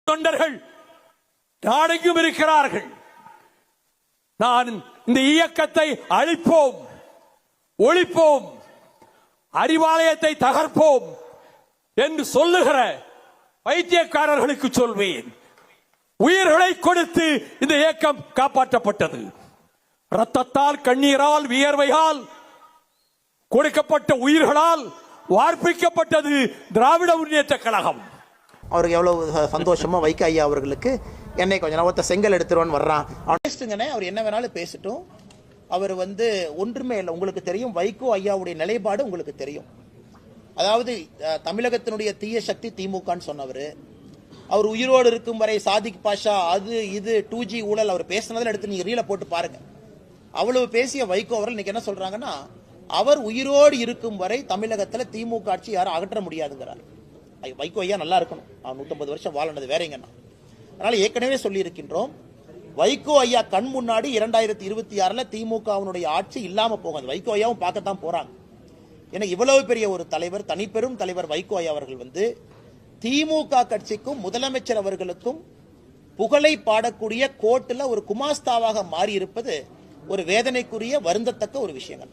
தொண்டர்கள் நாடெங்கும் இருக்கிறார்கள். நான் இந்த இயக்கத்தை அழிப்போம், ஒழிப்போம், அறிவாலயத்தை தகர்ப்போம் என்று சொல்லுகிற வைத்தியக்காரர்களுக்கு சொல்வேன், உயிர்களை கொடுத்து இந்த இயக்கம் காப்பாற்றப்பட்டது. ரத்தத்தால், கண்ணீரால், வியர்வையால் கொடுக்கப்பட்ட உயிர்களால் வார்ப்பிக்கப்பட்டது திராவிட முன்னேற்ற கழகம். அவருக்கு எவ்வளவு சந்தோஷமா வைக்க ஐயா அவர்களுக்கு என்னை கொஞ்சம் ஒருத்த செங்கல் எடுத்துருவான்னு வர்றான். அவர் என்ன வேணாலும் பேசட்டும். அவர் ஒன்றுமே இல்லை. உங்களுக்கு தெரியும் வைகோ ஐயாவுடைய நிலைப்பாடு உங்களுக்கு தெரியும். அதாவது தமிழகத்தினுடைய தீய சக்தி திமுகன்னு சொன்னவர். அவர் உயிரோடு இருக்கும் வரை சாதிக் பாஷா அது இது 2G ஊழல் அவர் பேசினதில் எடுத்து நீங்க ரீல போட்டு பாருங்க. அவ்வளவு பேசிய வைகோ அவர்கள் இன்னைக்கு என்ன சொல்றாங்கன்னா, அவர் உயிரோடு இருக்கும் வரை தமிழகத்தில் திமுக ஆட்சி யாரும் அகற்ற முடியாதுங்கிறார். வைகோ ஐயா நல்லா இருக்கணும், 150 வருஷம் வாழனது வேறங்கண்ணா. அதனால ஏற்கனவே சொல்லி இருக்கின்றோம், வைகோ ஐயா கண் முன்னாடி 2026 திமுகவினுடைய ஆட்சி இல்லாம போகாது. வைகோ ஐயாவும் பார்க்கத்தான் போறாங்க. ஏன்னா இவ்வளவு பெரிய ஒரு தலைவர், தனிப்பெரும் தலைவர் வைகோ ஐயா அவர்கள் திமுக கட்சிக்கும் முதலமைச்சர் அவர்களுக்கும் புகழை பாடக்கூடிய கோர்ட்டில் ஒரு குமாஸ்தாவாக மாறி இருப்பது ஒரு வேதனைக்குரிய வருந்தத்தக்க ஒரு விஷயங்கள்.